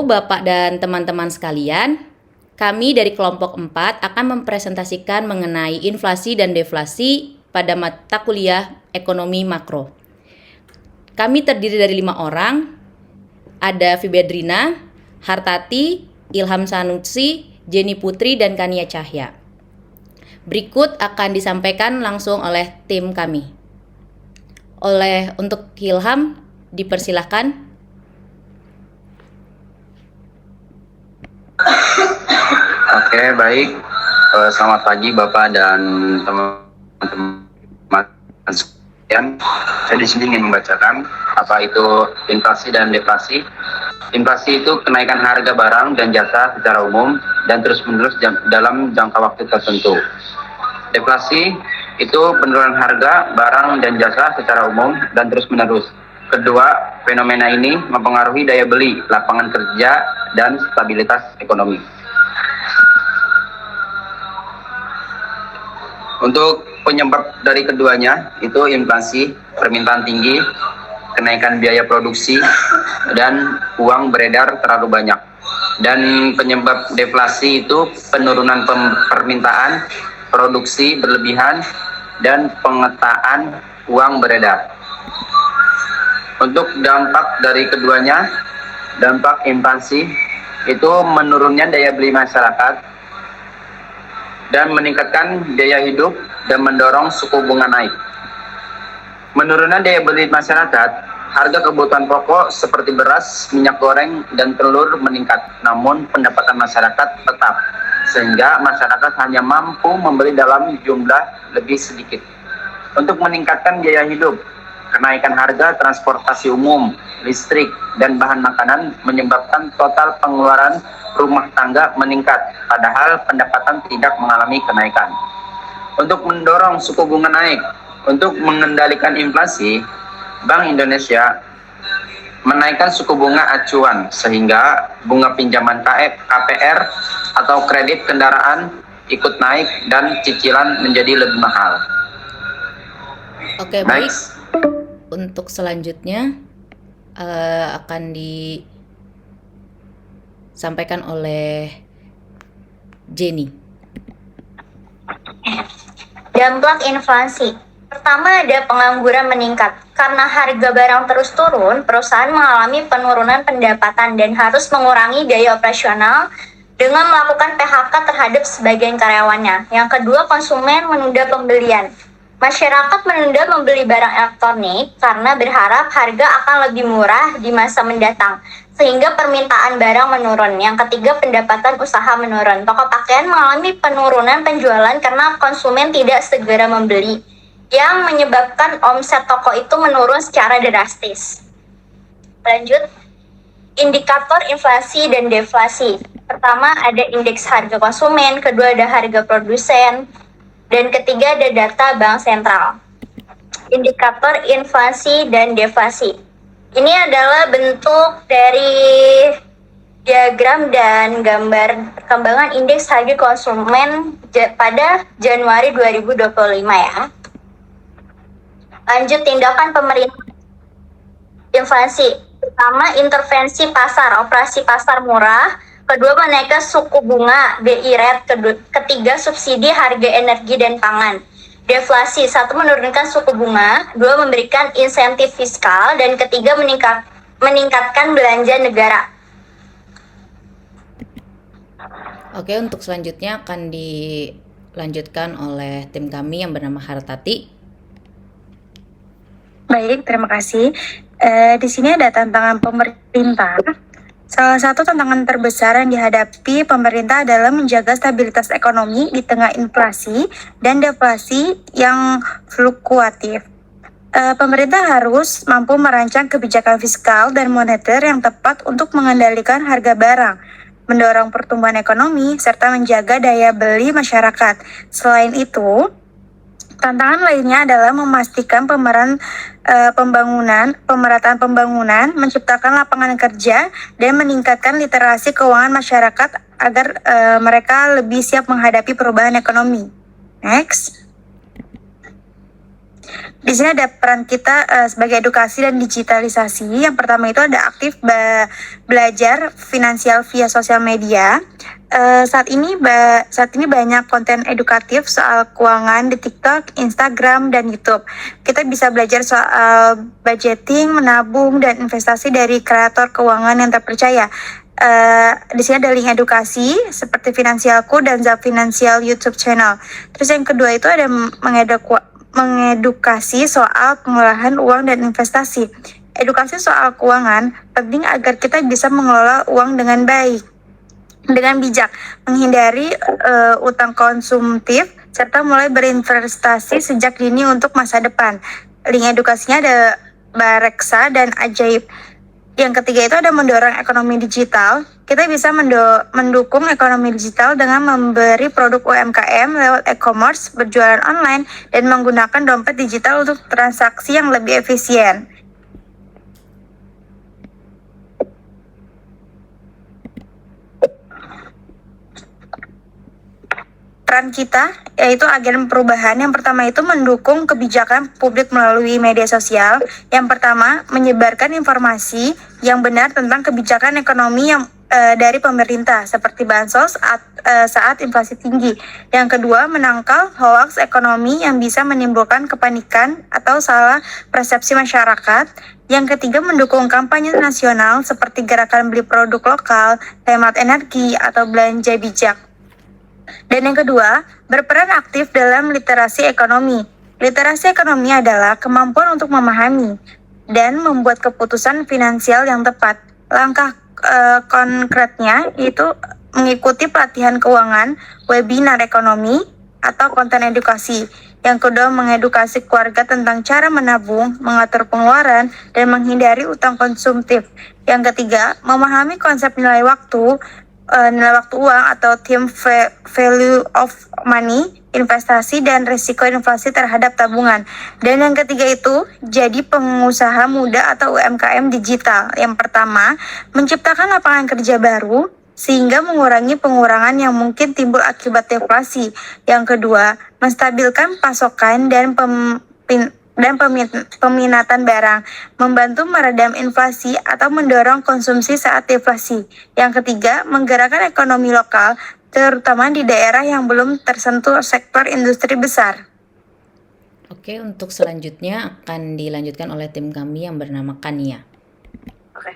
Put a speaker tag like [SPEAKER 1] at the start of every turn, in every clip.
[SPEAKER 1] itu, Bapak dan teman-teman sekalian, kami dari kelompok 4 akan mempresentasikan mengenai inflasi dan deflasi pada mata kuliah ekonomi makro. Kami terdiri dari 5 orang, ada Fibedrina, Hartati, Ilham Sanusi, Jenny Putri, dan Kania Cahya. Berikut akan disampaikan langsung oleh tim kami. Untuk Ilham, dipersilahkan.
[SPEAKER 2] Oke, baik. Selamat pagi Bapak dan teman-teman sekalian. Saya di sini ingin membacakan apa itu inflasi dan deflasi. Inflasi itu kenaikan harga barang dan jasa secara umum dan terus-menerus dalam jangka waktu tertentu. Deflasi itu penurunan harga barang dan jasa secara umum dan terus-menerus. Kedua, fenomena ini mempengaruhi daya beli, lapangan kerja, dan stabilitas ekonomi. Untuk penyebab dari keduanya itu inflasi, permintaan tinggi, kenaikan biaya produksi, dan uang beredar terlalu banyak. Dan penyebab deflasi itu penurunan permintaan, produksi berlebihan, dan pengetaan uang beredar. Untuk dampak dari keduanya, dampak inflasi itu menurunnya daya beli masyarakat dan meningkatkan biaya hidup dan mendorong suku bunga naik. Menurunnya daya beli masyarakat, harga kebutuhan pokok seperti beras, minyak goreng, dan telur meningkat, namun pendapatan masyarakat tetap, sehingga masyarakat hanya mampu membeli dalam jumlah lebih sedikit. Untuk meningkatkan biaya hidup, kenaikan harga transportasi umum, listrik, dan bahan makanan menyebabkan total pengeluaran rumah tangga meningkat, padahal pendapatan tidak mengalami kenaikan. Untuk mendorong suku bunga naik, untuk mengendalikan inflasi, Bank Indonesia menaikkan suku bunga acuan sehingga bunga pinjaman KPR atau kredit kendaraan ikut naik dan cicilan menjadi lebih mahal.
[SPEAKER 1] Oke, baik. Untuk selanjutnya akan disampaikan oleh Jenny.
[SPEAKER 3] Dampak inflasi. Pertama, ada pengangguran meningkat. Karena harga barang terus turun, perusahaan mengalami penurunan pendapatan dan harus mengurangi biaya operasional dengan melakukan PHK terhadap sebagian karyawannya. Yang kedua, konsumen menunda pembelian. Masyarakat menunda membeli barang elektronik karena berharap harga akan lebih murah di masa mendatang, sehingga permintaan barang menurun. Yang ketiga, pendapatan usaha menurun. Toko pakaian mengalami penurunan penjualan karena konsumen tidak segera membeli, yang menyebabkan omset toko itu menurun secara drastis. Lanjut, indikator inflasi dan deflasi. Pertama, ada indeks harga konsumen, kedua ada harga produsen, dan ketiga ada data bank sentral. Indikator inflasi dan deflasi. Ini adalah bentuk dari diagram dan gambar perkembangan indeks harga konsumen pada Januari 2025 ya. Lanjut, tindakan pemerintah inflasi. Pertama, intervensi pasar, operasi pasar murah. Kedua, menaikkan suku bunga BI rate. Ketiga, subsidi harga energi dan pangan. Deflasi, satu, menurunkan suku bunga. Dua, memberikan insentif fiskal. Dan ketiga, meningkatkan belanja negara.
[SPEAKER 1] Oke, untuk selanjutnya akan dilanjutkan oleh tim kami yang bernama Hartati.
[SPEAKER 4] Baik, terima kasih. Di sini ada tantangan pemerintah. Salah satu tantangan terbesar yang dihadapi pemerintah adalah menjaga stabilitas ekonomi di tengah inflasi dan deflasi yang fluktuatif. Pemerintah harus mampu merancang kebijakan fiskal dan moneter yang tepat untuk mengendalikan harga barang, mendorong pertumbuhan ekonomi, serta menjaga daya beli masyarakat. Selain itu, tantangan lainnya adalah memastikan pemerataan pembangunan, menciptakan lapangan kerja, dan meningkatkan literasi keuangan masyarakat agar mereka lebih siap menghadapi perubahan ekonomi. Next. Di sini ada peran kita sebagai edukasi dan digitalisasi. Yang pertama itu ada aktif belajar finansial via sosial media. Saat ini banyak konten edukatif soal keuangan di TikTok, Instagram, dan YouTube. Kita bisa belajar soal budgeting, menabung, dan investasi dari kreator keuangan yang terpercaya. Di sini ada link edukasi seperti Finansialku dan Zap Finansial YouTube channel. Terus yang kedua itu ada mengedukasi soal pengelolaan uang dan investasi. Edukasi soal keuangan penting agar kita bisa mengelola uang dengan baik, dengan bijak, menghindari utang konsumtif, serta mulai berinvestasi sejak dini untuk masa depan. Link edukasinya ada Bareksa dan Ajaib. Yang ketiga itu ada mendorong ekonomi digital. Kita bisa mendukung ekonomi digital dengan memberi produk UMKM lewat e-commerce, berjualan online, dan menggunakan dompet digital untuk transaksi yang lebih efisien. Peran kita yaitu agen perubahan. Yang pertama itu mendukung kebijakan publik melalui media sosial. Yang pertama, menyebarkan informasi yang benar tentang kebijakan ekonomi yang dari pemerintah seperti bansos saat inflasi tinggi. Yang kedua, menangkal hoaks ekonomi yang bisa menimbulkan kepanikan atau salah persepsi masyarakat. Yang ketiga, mendukung kampanye nasional seperti gerakan beli produk lokal, hemat energi, atau belanja bijak. Dan yang kedua, berperan aktif dalam literasi ekonomi. Literasi ekonomi adalah kemampuan untuk memahami dan membuat keputusan finansial yang tepat. Langkah konkretnya itu mengikuti pelatihan keuangan, webinar ekonomi, atau konten edukasi. Yang kedua, mengedukasi keluarga tentang cara menabung, mengatur pengeluaran, dan menghindari utang konsumtif. Yang ketiga, memahami konsep nilai waktu uang atau time value of money, investasi, dan risiko inflasi terhadap tabungan. Dan yang ketiga itu jadi pengusaha muda atau UMKM digital. Yang pertama, menciptakan lapangan kerja baru sehingga mengurangi pengurangan yang mungkin timbul akibat deflasi. Yang kedua, menstabilkan pasokan dan peminatan barang, membantu meredam inflasi atau mendorong konsumsi saat deflasi. Yang ketiga, menggerakkan ekonomi lokal, terutama di daerah yang belum tersentuh sektor industri besar.
[SPEAKER 1] Oke, untuk selanjutnya akan dilanjutkan oleh tim kami yang bernama Kania.
[SPEAKER 5] Oke.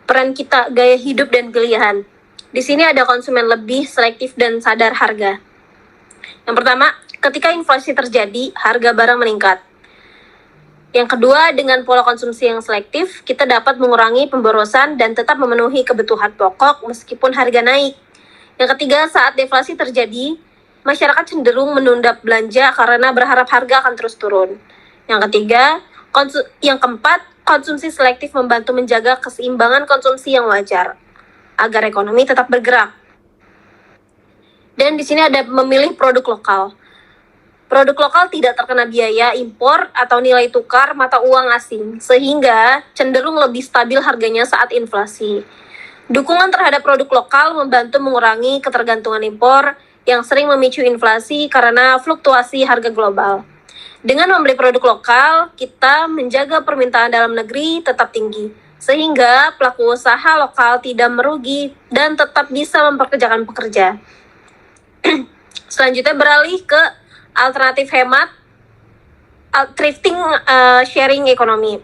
[SPEAKER 5] Peran kita, gaya hidup dan pilihan. Di sini ada konsumen lebih selektif dan sadar harga. Yang pertama, ketika inflasi terjadi, harga barang meningkat. Yang kedua, dengan pola konsumsi yang selektif, kita dapat mengurangi pemborosan dan tetap memenuhi kebutuhan pokok meskipun harga naik. Yang ketiga, saat deflasi terjadi, masyarakat cenderung menunda belanja karena berharap harga akan terus turun. Yang ketiga, yang keempat, konsumsi selektif membantu menjaga keseimbangan konsumsi yang wajar agar ekonomi tetap bergerak. Dan di sini ada memilih produk lokal. Produk lokal tidak terkena biaya impor atau nilai tukar mata uang asing, sehingga cenderung lebih stabil harganya saat inflasi. Dukungan terhadap produk lokal membantu mengurangi ketergantungan impor yang sering memicu inflasi karena fluktuasi harga global. Dengan membeli produk lokal, kita menjaga permintaan dalam negeri tetap tinggi, sehingga pelaku usaha lokal tidak merugi dan tetap bisa mempekerjakan pekerja. Selanjutnya beralih ke alternatif hemat, thrifting, sharing ekonomi.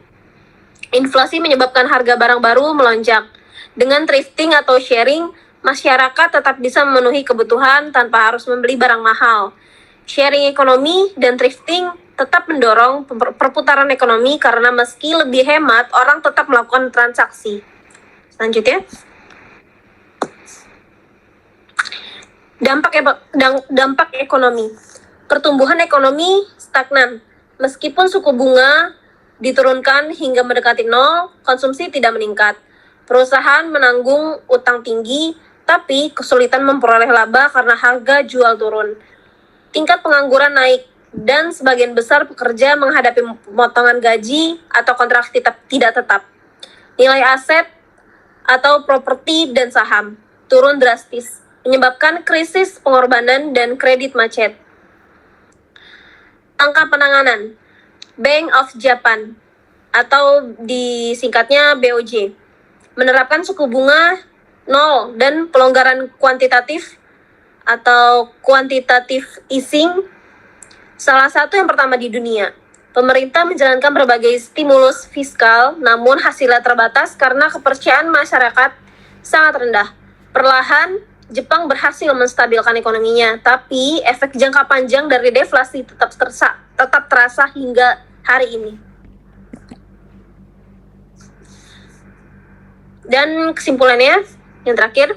[SPEAKER 5] Inflasi menyebabkan harga barang baru melonjak. Dengan thrifting atau sharing, masyarakat tetap bisa memenuhi kebutuhan tanpa harus membeli barang mahal. Sharing ekonomi dan thrifting tetap mendorong perputaran ekonomi karena meski lebih hemat, orang tetap melakukan transaksi. Selanjutnya. Dampak ekonomi. Pertumbuhan ekonomi stagnan. Meskipun suku bunga diturunkan hingga mendekati nol, konsumsi tidak meningkat. Perusahaan menanggung utang tinggi, tapi kesulitan memperoleh laba karena harga jual turun. Tingkat pengangguran naik, dan sebagian besar pekerja menghadapi pemotongan gaji atau kontrak tidak tetap. Nilai aset atau properti dan saham turun drastis. menyebabkan krisis pengorbanan dan kredit macet. Angka penanganan Bank of Japan atau disingkatnya BOJ menerapkan suku bunga 0 dan pelonggaran kuantitatif atau quantitative easing, salah satu yang pertama di dunia. Pemerintah menjalankan berbagai stimulus fiskal, namun hasilnya terbatas karena kepercayaan masyarakat sangat rendah. Perlahan, Jepang berhasil menstabilkan ekonominya, tapi efek jangka panjang dari deflasi tetap terasa hingga hari ini. Dan kesimpulannya, yang terakhir,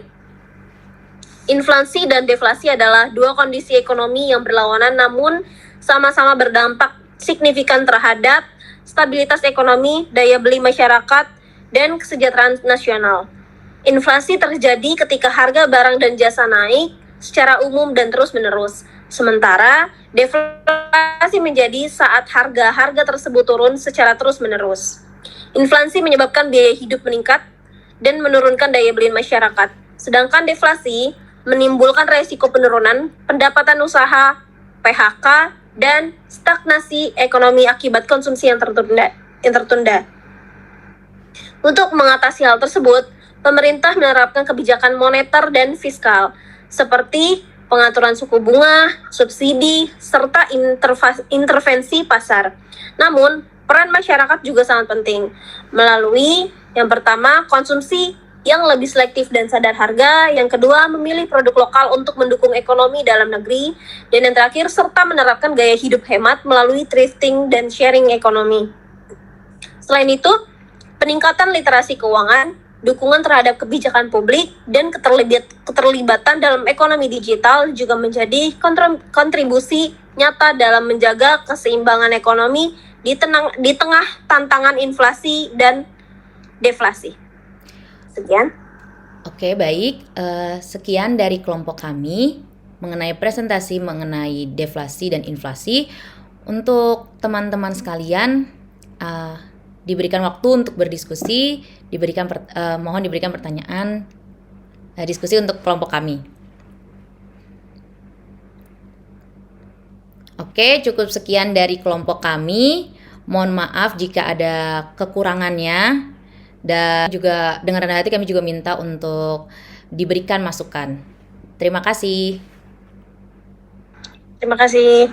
[SPEAKER 5] inflasi dan deflasi adalah dua kondisi ekonomi yang berlawanan namun sama-sama berdampak signifikan terhadap stabilitas ekonomi, daya beli masyarakat, dan kesejahteraan nasional. Inflasi terjadi ketika harga barang dan jasa naik secara umum dan terus-menerus. Sementara, deflasi menjadi saat harga tersebut turun secara terus-menerus. Inflasi menyebabkan biaya hidup meningkat dan menurunkan daya beli masyarakat. Sedangkan deflasi menimbulkan resiko penurunan pendapatan usaha, PHK, dan stagnasi ekonomi akibat konsumsi yang tertunda. Untuk mengatasi hal tersebut, pemerintah menerapkan kebijakan moneter dan fiskal, seperti pengaturan suku bunga, subsidi, serta intervensi pasar. Namun, peran masyarakat juga sangat penting, melalui yang pertama, konsumsi yang lebih selektif dan sadar harga. Yang kedua, memilih produk lokal untuk mendukung ekonomi dalam negeri. Dan yang terakhir, serta menerapkan gaya hidup hemat melalui thrifting dan sharing ekonomi. Selain itu, peningkatan literasi keuangan, dukungan terhadap kebijakan publik, dan keterlibatan dalam ekonomi digital juga menjadi kontribusi nyata dalam menjaga keseimbangan ekonomi di tengah tantangan inflasi dan deflasi. Sekian.
[SPEAKER 1] Oke, baik. Sekian dari kelompok kami mengenai presentasi mengenai deflasi dan inflasi. Untuk teman-teman sekalian, diberikan waktu untuk berdiskusi, mohon diberikan pertanyaan diskusi untuk kelompok kami. Oke, cukup sekian dari kelompok kami. Mohon maaf jika ada kekurangannya. Dan juga dengan rendah hati kami juga minta untuk diberikan masukan. Terima kasih.
[SPEAKER 5] Terima kasih.